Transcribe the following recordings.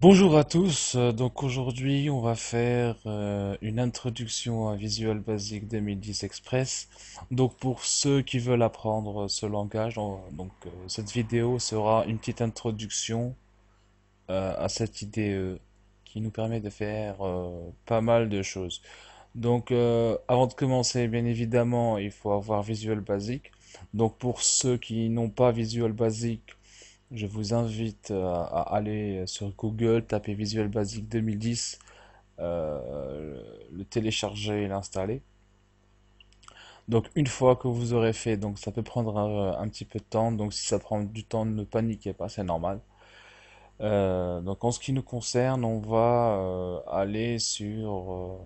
Bonjour à tous, donc aujourd'hui on va faire une introduction à Visual Basic 2010 Express. Donc pour ceux qui veulent apprendre ce langage, cette vidéo sera une petite introduction à cette IDE qui nous permet de faire pas mal de choses. Donc avant de commencer, bien évidemment, il faut avoir Visual Basic. Donc pour ceux qui n'ont pas Visual Basic, je vous invite à aller sur Google, taper Visual Basic 2010, le télécharger et l'installer. Donc une fois que vous aurez fait, donc ça peut prendre un petit peu de temps. Donc si ça prend du temps, ne paniquez pas, c'est normal. Donc en ce qui nous concerne, on va aller sur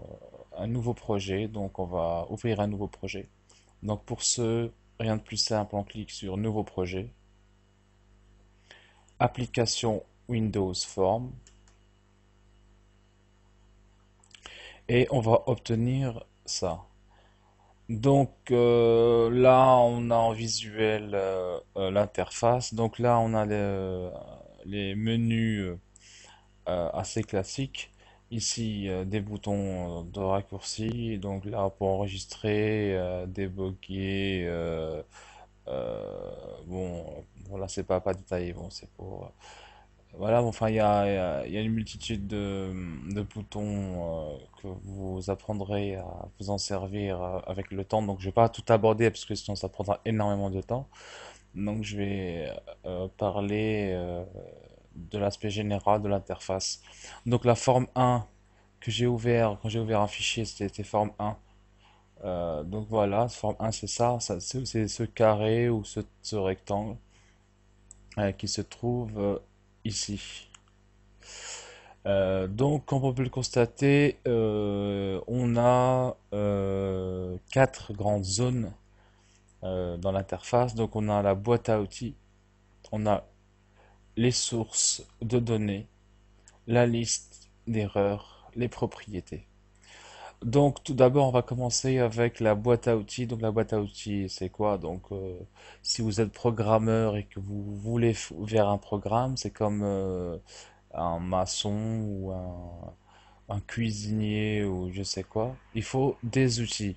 un nouveau projet. Donc on va ouvrir un nouveau projet. Donc pour ce, rien de plus simple, on clique sur Nouveau projet, Application Windows Form. Et on va obtenir ça. Donc là, on a en visuel l'interface. Donc là, on a les menus assez classiques. Ici, des boutons de raccourci. Donc là, pour enregistrer, débugger. Bon, voilà, c'est pas détaillé. Bon, c'est pour voilà, bon, enfin, il y a une multitude de boutons que vous apprendrez à vous en servir avec le temps. Donc, je vais pas tout aborder parce que sinon ça prendra énormément de temps. Donc, je vais parler de l'aspect général de l'interface. Donc, la forme 1 que j'ai ouvert, quand j'ai ouvert un fichier, c'était forme 1. Donc voilà, forme 1 c'est ça, c'est ce carré ou ce rectangle qui se trouve ici. Donc, comme on peut le constater, on a quatre grandes zones dans l'interface. Donc, on a la boîte à outils, on a les sources de données, la liste d'erreurs, les propriétés. Donc, tout d'abord, on va commencer avec la boîte à outils. Donc, la boîte à outils, c'est quoi? Donc, si vous êtes programmeur et que vous voulez faire un programme, c'est comme un maçon ou un cuisinier ou je sais quoi, il faut des outils.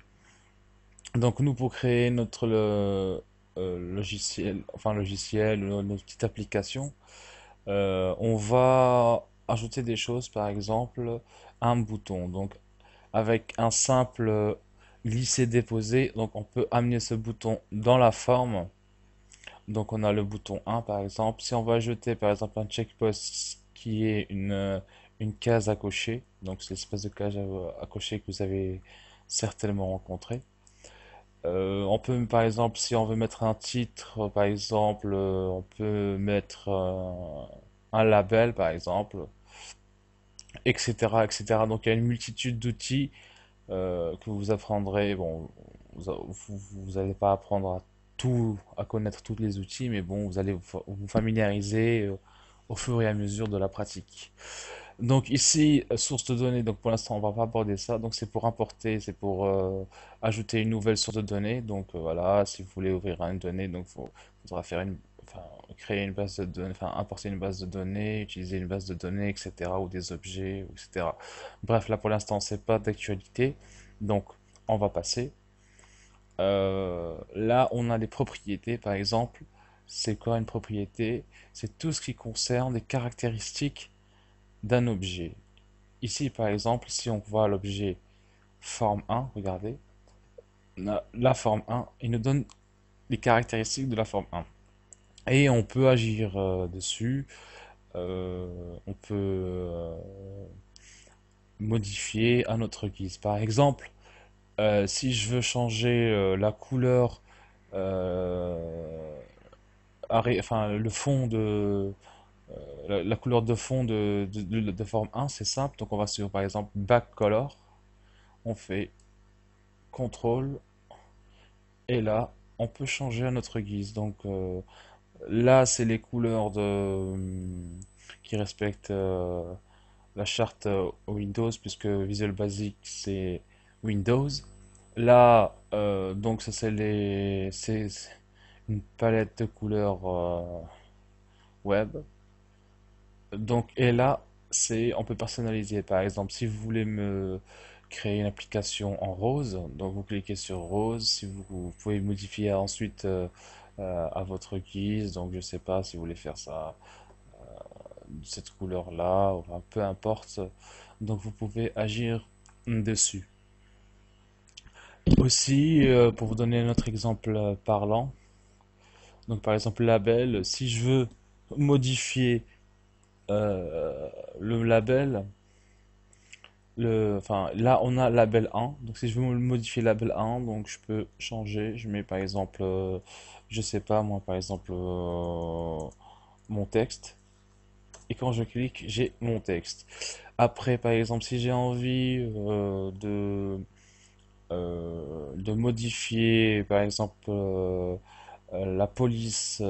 Donc nous, pour créer notre logiciel, enfin logiciel, notre petite application, on va ajouter des choses, par exemple un bouton. Donc avec un simple glisser-déposer, donc on peut amener ce bouton dans la forme. Donc on a le bouton 1 par exemple. Si on va ajouter par exemple un checkpost qui est une case à cocher, donc c'est l'espèce de case à cocher que vous avez certainement rencontré. On peut par exemple, si on veut mettre un titre, par exemple, on peut mettre un label par exemple, etc., etc. Donc il y a une multitude d'outils que vous apprendrez. Bon, vous allez pas apprendre à tout, à connaître tous les outils, mais bon, vous allez vous familiariser au fur et à mesure de la pratique. Donc ici, source de données, donc pour l'instant on va pas aborder ça, donc c'est pour importer, c'est pour ajouter une nouvelle source de données, donc voilà, si vous voulez ouvrir une donnée, donc faudra faire enfin, créer une base de données, enfin importer une base de données, utiliser une base de données, etc., ou des objets, etc. Bref, là pour l'instant c'est pas d'actualité, donc on va passer. Là on a les propriétés, par exemple, c'est quoi une propriété? C'est tout ce qui concerne les caractéristiques d'un objet. Ici, par exemple, si on voit l'objet forme 1, regardez, la forme 1, il nous donne les caractéristiques de la forme 1. Et on peut agir dessus, on peut modifier à notre guise. Par exemple, si je veux changer la couleur, enfin le fond la couleur de fond de forme 1, c'est simple. Donc on va sur par exemple back color, on fait contrôle et là, on peut changer à notre guise. Donc là, c'est les couleurs qui respectent la charte Windows, puisque Visual Basic c'est Windows. Là, donc ça c'est une palette de couleurs web. Donc et là, c'est on peut personnaliser. Par exemple, si vous voulez me créer une application en rose, donc vous cliquez sur rose. Si vous pouvez modifier ensuite à votre guise. Donc je sais pas si vous voulez faire ça de cette couleur-là, enfin, peu importe. Donc vous pouvez agir dessus. Aussi, pour vous donner un autre exemple parlant, donc par exemple label, si je veux modifier le label, enfin là on a label 1, donc si je veux modifier label 1, donc je peux changer, je mets par exemple, je sais pas moi par exemple mon texte, et quand je clique j'ai mon texte. Après par exemple si j'ai envie de modifier par exemple la police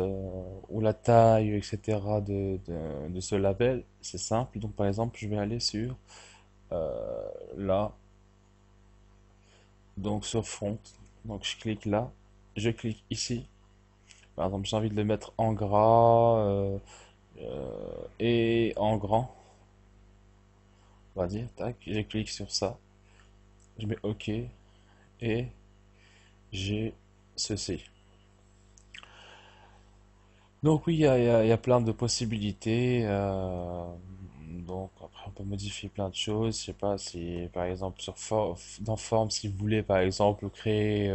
ou la taille, etc. de ce label, c'est simple. Donc par exemple, je vais aller sur là, donc sur font. Donc je clique là, je clique ici. Par exemple, j'ai envie de le mettre en gras et en grand. On va dire, tac, je clique sur ça, je mets OK et j'ai ceci. Donc oui, il y a plein de possibilités. Donc après, on peut modifier plein de choses. Je sais pas si, par exemple, dans forme, si vous voulez, par exemple, créer.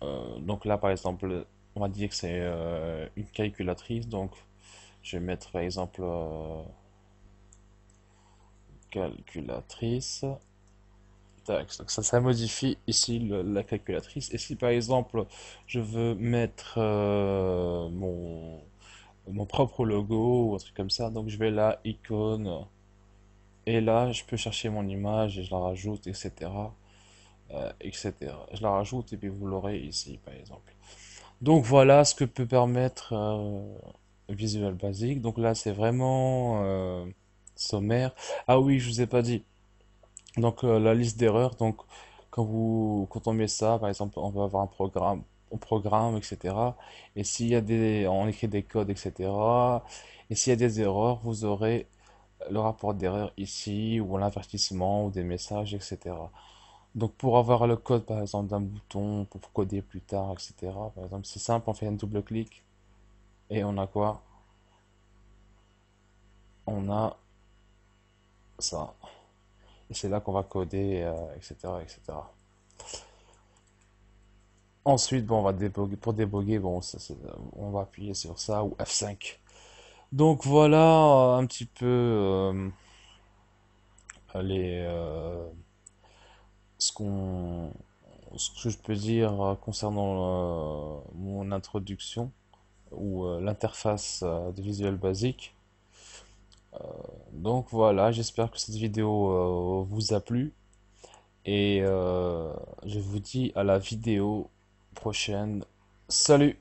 Donc là, par exemple, on va dire que c'est une calculatrice. Donc je vais mettre, par exemple, calculatrice. Tac, donc ça modifie ici la calculatrice. Et si par exemple je veux mettre mon propre logo ou un truc comme ça, donc je vais là, icône, et là je peux chercher mon image et je la rajoute, etc. etc. Je la rajoute et puis vous l'aurez ici par exemple. Donc voilà ce que peut permettre Visual Basic. Donc là c'est vraiment sommaire. Ah oui, je vous ai pas dit. Donc la liste d'erreurs, donc quand on met ça, par exemple, on va avoir un programme, etc. Et s'il y a on écrit des codes, etc. Et s'il y a des erreurs, vous aurez le rapport d'erreur ici, ou l'avertissement, ou des messages, etc. Donc pour avoir le code, par exemple, d'un bouton, pour coder plus tard, etc. Par exemple, c'est simple, on fait un double clic, et on a quoi? On a ça. Et c'est là qu'on va coder, etc., etc. Ensuite, bon, on va déboguer. Pour déboguer, bon, on va appuyer sur ça ou F5. Donc voilà un petit peu les, ce qu'on, ce que je peux dire concernant mon introduction ou l'interface de Visual Basic. Donc voilà, j'espère que cette vidéo vous a plu et je vous dis à la vidéo prochaine. Salut!